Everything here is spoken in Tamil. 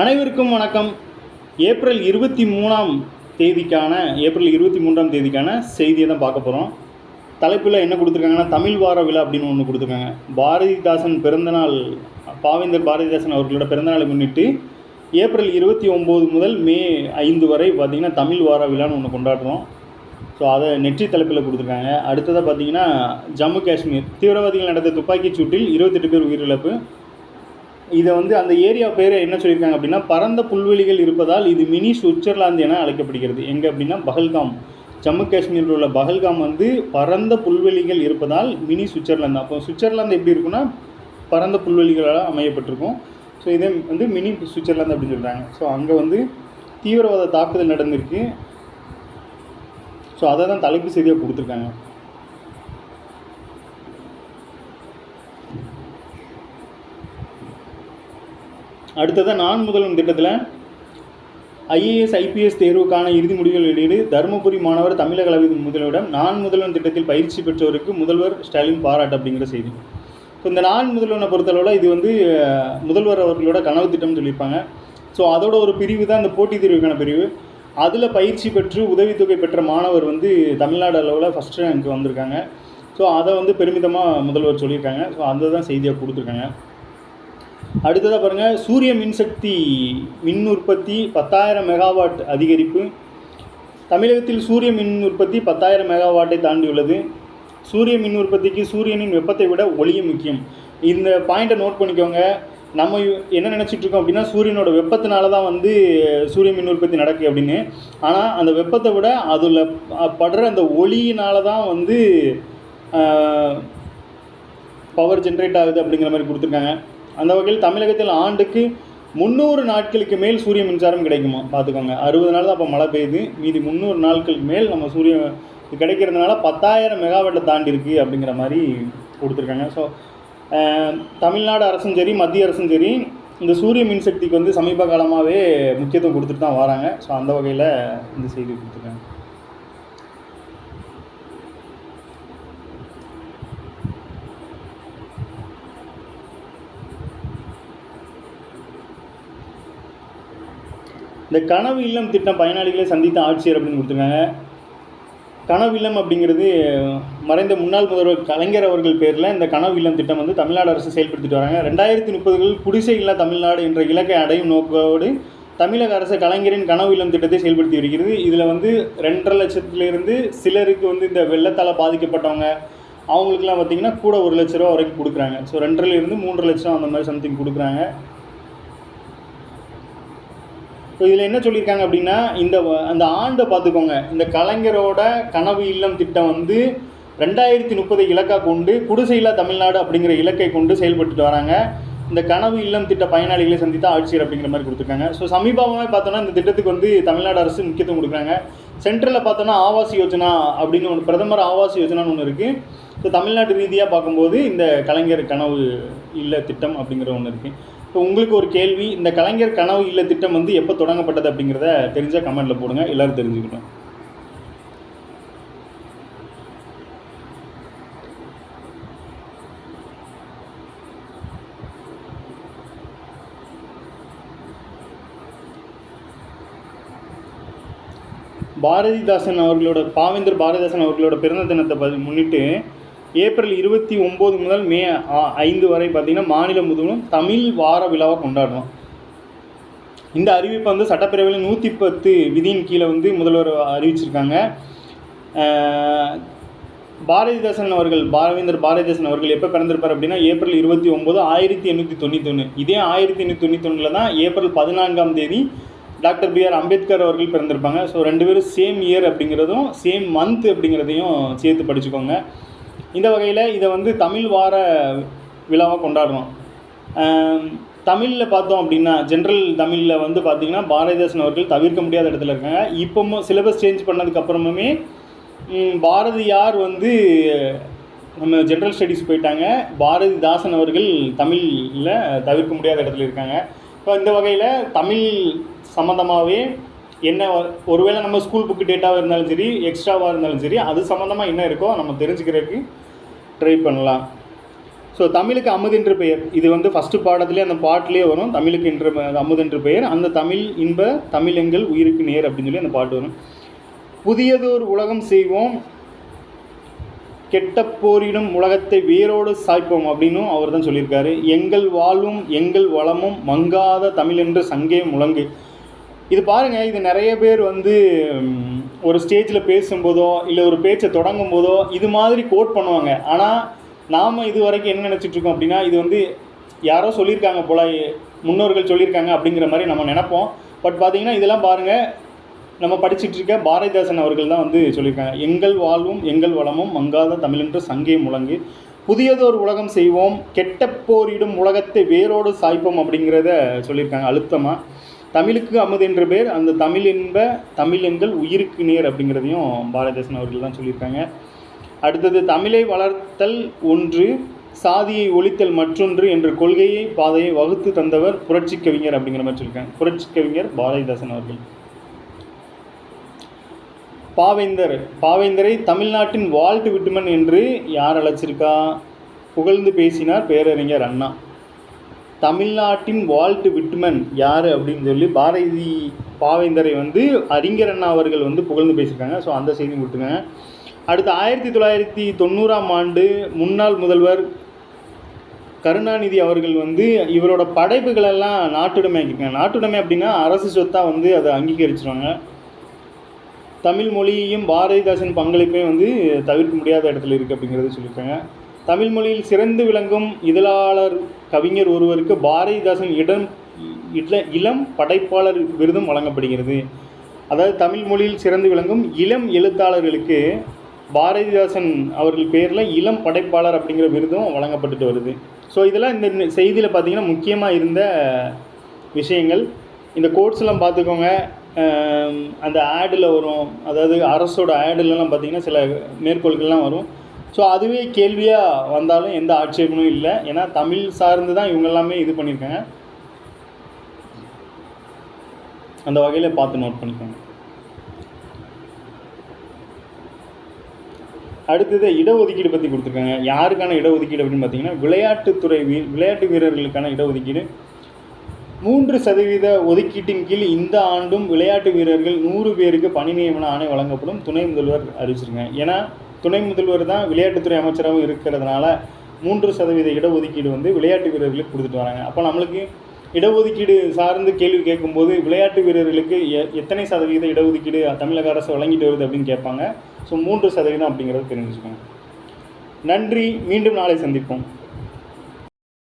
அனைவருக்கும் வணக்கம். ஏப்ரல் 23ஆம் தேதிக்கான செய்தியை தான் பார்க்க போகிறோம். தலைப்பில் என்ன கொடுத்துருக்காங்கன்னா, தமிழ் வார விழா அப்படின்னு ஒன்று கொடுத்துருக்காங்க. பாரதிதாசன் பிறந்தநாள், பாவேந்தர் பாரதிதாசன் அவர்களோட பிறந்தநாளை முன்னிட்டு ஏப்ரல் 29 முதல் மே 5 வரை பார்த்திங்கன்னா தமிழ் வார விழான்னு ஒன்று கொண்டாடுறோம். ஸோ அதை நெற்றி தலைப்பில் கொடுத்துருக்காங்க. அடுத்ததாக பார்த்திங்கன்னா, ஜம்மு காஷ்மீர் தீவிரவாதிகள் நடந்த துப்பாக்கிச் சூட்டில் 28 பேர் உயிரிழப்பு. இதை அந்த ஏரியா பேர் என்ன சொல்லியிருக்காங்க அப்படின்னா, பரந்த புல்வெளிகள் இருப்பதால் இது மினி சுவிட்சர்லாந்து என அழைக்கப்படுகிறது. எங்கே அப்படின்னா பஹல்காம், ஜம்மு காஷ்மீரில் உள்ள பஹல்காம் பரந்த புல்வெளிகள் இருப்பதால் மினி சுவிட்சர்லாந்து. அப்போ சுவிட்சர்லாந்து எப்படி இருக்குன்னா பரந்த புல்வெளிகளால் அமையப்பட்டிருக்கும். ஸோ இதே மினி சுவிட்சர்லாந்து அப்படின்னு சொல்கிறாங்க. ஸோ அங்கே தீவிரவாத தாக்குதல் நடந்திருக்கு. ஸோ அதை தான் தலைப்பு செய்தியாக கொடுத்துருக்காங்க. அடுத்ததாக நான் முதல்வன் திட்டத்தில் ஐஏஎஸ் ஐபிஎஸ் தேர்வுக்கான இறுதி முடிவுகள் வெளியீடு. தருமபுரி மாணவர் தமிழக கல்வி முதல்வரிடம் நான் முதல்வன் திட்டத்தில் பயிற்சி பெற்றவருக்கு முதல்வர் ஸ்டாலின் பாராட்டு அப்படிங்கிற செய்தி. ஸோ இந்த நான் முதல்வனை பொறுத்தளவில் இது முதல்வர் அவர்களோட கனவு திட்டம்னு சொல்லியிருப்பாங்க. ஸோ அதோட ஒரு பிரிவு தான் இந்த போட்டித் தேர்வுக்கான பிரிவு. அதில் பயிற்சி பெற்று உதவித்தொகை பெற்ற மாணவர் தமிழ்நாடு அளவில் ஃபஸ்ட் ரேங்க் வந்திருக்காங்க. ஸோ அதை பெருமிதமாக முதல்வர் சொல்லியிருக்காங்க. ஸோ அதை தான் செய்தியாக கொடுத்துருக்காங்க. அடுத்ததாக பாருங்கள், சூரிய மின்சக்தி மின் உற்பத்தி 10,000 மெகாவாட் அதிகரிப்பு. தமிழகத்தில் சூரிய மின் உற்பத்தி 10,000 மெகாவாட்டை தாண்டியுள்ளது. சூரிய மின் உற்பத்திக்கு சூரியனின் வெப்பத்தை விட ஒளியும் முக்கியம். இந்த பாயிண்ட்டை நோட் பண்ணிக்கோங்க. நம்ம என்ன நினச்சிட்ருக்கோம் அப்படின்னா, சூரியனோட வெப்பத்தினால தான் சூரிய மின் உற்பத்தி நடக்குது அப்படின்னு. ஆனால் அந்த வெப்பத்தை விட அதில் படுற அந்த ஒளியினால தான் பவர் ஜென்ரேட் ஆகுது அப்படிங்கிற மாதிரி கொடுத்துருக்காங்க. அந்த வகையில் தமிழகத்தில் ஆண்டுக்கு 300 நாட்களுக்கு மேல் சூரிய மின்சாரம் கிடைக்குமா பார்த்துக்கோங்க. 60 நாள் தான் அப்போ மழை பெய்யுது. மீதி 300 நாட்களுக்கு மேல் நம்ம சூரிய கிடைக்கிறதுனால 10,000 மெகாவாட்டை தாண்டி இருக்குது அப்படிங்கிற மாதிரி கொடுத்துருக்காங்க. ஸோ தமிழ்நாடு அரசும் சரி மத்திய அரசும் சரி இந்த சூரிய மின்சக்திக்கு சமீப காலமாகவே முக்கியத்துவம் கொடுத்துட்டு தான் வராங்க. ஸோ அந்த வகையில் இந்த செய்தி கொடுத்துருக்காங்க. இந்த கனவு இல்லம் திட்டம் பயனாளிகளை சந்தித்த ஆட்சியர் அப்படின்னு கொடுத்துருக்காங்க. கனவு இல்லம் அப்படிங்கிறது மறைந்த முன்னாள் முதல்வர் கலைஞர் அவர்கள் பேரில் இந்த கனவு இல்லம் திட்டம் தமிழ்நாடு அரசு செயல்படுத்திட்டு வராங்க. 2030 குடிசை இல்லா தமிழ்நாடு என்ற இலக்கை அடையும் நோக்கோடு தமிழக அரசு கலைஞரின் கனவு இல்லம் திட்டத்தை செயல்படுத்தி வருகிறது. இதில் 2.5 லட்சத்துலேருந்து சிலருக்கு இந்த வெள்ளத்தால் பாதிக்கப்பட்டவங்க அவங்களுக்குலாம் பார்த்திங்கன்னா கூட 1 லட்ச ரூபா வரைக்கும் கொடுக்குறாங்க. ஸோ 2.5 3 லட்சம் அந்த மாதிரி சம்திங் கொடுக்குறாங்க. ஸோ இதில் என்ன சொல்லியிருக்காங்க அப்படின்னா, அந்த ஆண்டை பார்த்துக்கோங்க. இந்த கலைஞரோட கனவு இல்லம் திட்டம் 2030 இலக்காக கொண்டு குடிசையில்லா தமிழ்நாடு அப்படிங்கிற இலக்கை கொண்டு செயல்பட்டுட்டு வராங்க. இந்த கனவு இல்லம் திட்ட பயனாளிகளை சந்தித்த ஆட்சியர் அப்படிங்கிற மாதிரி கொடுத்துருக்காங்க. ஸோ சமீபமாக பார்த்தோன்னா இந்த திட்டத்துக்கு தமிழ்நாடு அரசு முக்கியத்துவம் கொடுக்குறாங்க. சென்ட்ரலில் பார்த்தோன்னா ஆவாஸ் யோஜனா அப்படின்னு ஒன்று, பிரதமர் ஆவாஸ் யோஜனான்னு ஒன்று இருக்குது. ஸோ தமிழ்நாட்டு ரீதியாக பார்க்கும்போது இந்த கலைஞர் கனவு இல்ல திட்டம் அப்படிங்கிற ஒன்று இருக்குது. இப்போ உங்களுக்கு ஒரு கேள்வி, இந்த கலைஞர் கனவு இல்ல திட்டம் எப்போ தொடங்கப்பட்டது அப்படிங்கிறத தெரிஞ்சால் கமெண்ட்டில் போடுங்க, எல்லோரும் தெரிஞ்சுக்கிட்டோம். பாவேந்தர் பாரதிதாசன் அவர்களோட பிறந்த தினத்தை முன்னிட்டு ஏப்ரல் 29 முதல் மே 5 வரை பார்த்திங்கன்னா மாநிலம் முழுவதும் தமிழ் வார விழாவை கொண்டாடுறோம். இந்த அறிவிப்பு சட்டப்பேரவையில் 110 விதியின் கீழே முதல்வர் அறிவிச்சிருக்காங்க. பாவேந்தர் பாரதிதாசன் அவர்கள் எப்போ பிறந்திருப்பார் அப்படின்னா ஏப்ரல் 29 1891. இதே 1891 தான் ஏப்ரல் 14ஆம் தேதி டாக்டர் B.R. அம்பேத்கர் அவர்கள் பிறந்திருப்பாங்க. ஸோ 2 பேரும் சேம் இயர் அப்படிங்கிறதும் சேம் மந்த் அப்படிங்கிறதையும் சேர்த்து படிச்சுக்கோங்க. இந்த வகையில் இதை தமிழ் வார விழாவாக கொண்டாடுறோம். தமிழில் பார்த்தோம் அப்படின்னா ஜென்ரல் தமிழில் பார்த்திங்கன்னா பாரதிதாசன் அவர்கள் தவிர்க்க முடியாத இடத்துல இருக்காங்க. இப்போவும் சிலபஸ் சேஞ்ச் பண்ணதுக்கப்புறமே பாரதியார் நம்ம ஜென்ரல் ஸ்டடீஸ் போயிட்டாங்க. பாரதிதாசன் அவர்கள் தமிழில் தவிர்க்க முடியாத இடத்துல இருக்காங்க. ஸோ இந்த வகையில் தமிழ் சம்மந்தமாகவே என்ன ஒருவேளை நம்ம ஸ்கூல் புக்கு டேட்டாவாக இருந்தாலும் சரி எக்ஸ்ட்ராவாக இருந்தாலும் சரி அது சம்மந்தமாக என்ன இருக்கோ நம்ம தெரிஞ்சுக்கிறதுக்கு ட்ரை பண்ணலாம். ஸோ தமிழுக்கு அமுது என்று பெயர். இது வந்து ஃபஸ்ட்டு பாடத்துலேயே அந்த பாட்டிலே வரும். தமிழுக்கு என்று அமுது என்று பெயர். அந்த தமிழ் இன்ப தமிழெங்கள் உயிருக்கு நேர் அப்படின்னு சொல்லி அந்த பாட்டு வரும். புதியதோர் உலகம் செய்வோம் கெட்ட போரிடும் உலகத்தை வேரோடு சாய்ப்போம் அப்படின்னும் அவர் தான் சொல்லியிருக்காரு. எங்கள் வாழ்வும் எங்கள் வளமும் மங்காத தமிழ் என்று சங்கே முழங்கு. இது பாருங்கள், இது நிறைய பேர் வந்து ஒரு ஸ்டேஜில் பேசும்போதோ இல்லை ஒரு பேச்சை தொடங்கும் போதோ இது மாதிரி கோட் பண்ணுவாங்க. ஆனால் நாம் இது வரைக்கும் என்ன நினச்சிட்ருக்கோம் அப்படின்னா, இது வந்து யாரோ சொல்லியிருக்காங்க போல, முன்னோர்கள் சொல்லியிருக்காங்க அப்படிங்கிற மாதிரி நம்ம நினைப்போம். பட் பார்த்திங்கன்னா இதெல்லாம் பாருங்கள், நம்ம படிச்சுட்டு இருக்க பாரதிதாசன் அவர்கள் தான் வந்து சொல்லியிருக்காங்க. எங்கள் வாழ்வும் எங்கள் வளமும் மங்காத தமிழென்று சங்கே முழங்கு, புதியதோர் உலகம் செய்வோம் கெட்ட போரிடும் உலகத்தை வேரோடு சாய்ப்போம் அப்படிங்கிறத சொல்லியிருக்காங்க அழுத்தமாக. தமிழுக்கு அமுது என்ற பேர், அந்த தமிழ் என்ப தமிழ் எங்கள் உயிருக்கு நேர் அப்படிங்கிறதையும் பாரதிதாசன் அவர்கள் தான் சொல்லியிருக்காங்க. அடுத்தது, தமிழை வளர்த்தல் ஒன்று சாதியை ஒழித்தல் மற்றொன்று என்ற கொள்கையை பாதையை வகுத்து தந்தவர் புரட்சி கவிஞர் அப்படிங்கிற மாதிரி சொல்லியிருக்காங்க. புரட்சி கவிஞர் பாரதிதாசன் அவர்கள். பாவேந்தரை தமிழ்நாட்டின் வால்ட் விட்மன் என்று யார் அழைச்சிருக்கா? புகழ்ந்து பேசினார் பேரறிஞர் அண்ணா. தமிழ்நாட்டின் வால்ட் விட்மன் யார் அப்படின்னு சொல்லி பாவேந்தரை வந்து அறிஞர் அண்ணா அவர்கள் வந்து புகழ்ந்து பேசியிருக்காங்க. ஸோ அந்த செய்தி கொடுத்துங்க. அடுத்து 1990ஆம் ஆண்டு முன்னாள் முதல்வர் கருணாநிதி அவர்கள் வந்து இவரோட படைப்புகளெல்லாம் நாட்டுடைமை ஆக்கியிருக்காங்க. நாட்டுடைமை அப்படின்னா அரசு சொத்தாக வந்து அதை அங்கீகரிச்சிருவாங்க. தமிழ் மொழியையும் பாரதிதாசன் பங்களிப்பையும் வந்து தவிர்க்க முடியாத இடத்துல இருக்குது அப்படிங்கிறத சொல்லியிருக்காங்க. தமிழ் மொழியில் சிறந்து விளங்கும் இதழாளர் கவிஞர் ஒருவருக்கு பாரதிதாசன் இளம் படைப்பாளர் விருதும் வழங்கப்படுகிறது. அதாவது தமிழ் மொழியில் சிறந்து விளங்கும் இளம் எழுத்தாளர்களுக்கு பாரதிதாசன் அவர்கள் பேரில் இளம் படைப்பாளர் அப்படிங்கிற விருதும் வழங்கப்பட்டுட்டு வருது. ஸோ இதெல்லாம் இந்த செய்தியில் பார்த்திங்கன்னா முக்கியமாக இருந்த விஷயங்கள். இந்த கோட்ஸ்லாம் பார்த்துக்கோங்க. அந்த ஆடில் வரும், அதாவது அரசோட ஆடிலலாம் பார்த்திங்கன்னா சில மேற்கோள்கள்லாம் வரும். ஸோ அதுவே கேள்வியாக வந்தாலும் எந்த ஆட்சேபனும் இல்லை. ஏன்னா தமிழ் சார்ந்து தான் இவங்க எல்லாமே இது பண்ணியிருக்காங்க. அந்த வகையில் பார்த்து நோட் பண்ணிக்கோங்க. அடுத்தது இடஒதுக்கீடு பற்றி கொடுத்துருக்காங்க. யாருக்கான இடஒதுக்கீடு அப்படின்னு பார்த்தீங்கன்னா விளையாட்டு வீரர்களுக்கான இடஒதுக்கீடு 3% ஒதுக்கீட்டின் கீழ் இந்த ஆண்டும் விளையாட்டு வீரர்கள் 100 பேருக்கு பணி நியமன ஆணை வழங்கப்படும் துணை முதல்வர் அறிவிச்சிருங்க. ஏன்னா துணை முதல்வர் தான் விளையாட்டுத்துறை அமைச்சராகவும் இருக்கிறதுனால 3% இடஒதுக்கீடு வந்து விளையாட்டு வீரர்களுக்கு கொடுத்துட்டு வராங்க. அப்போ நம்மளுக்கு இடஒதுக்கீடு சார்ந்து கேள்வி கேட்கும்போது விளையாட்டு வீரர்களுக்கு எத்தனை சதவீத இடஒதுக்கீடு தமிழக அரசு வழங்கிட்டு வருது அப்படின்னு கேட்பாங்க. ஸோ 3% அப்படிங்கிறத தெரிஞ்சுக்கோங்க. நன்றி. மீண்டும் நாளை சந்திப்போம்.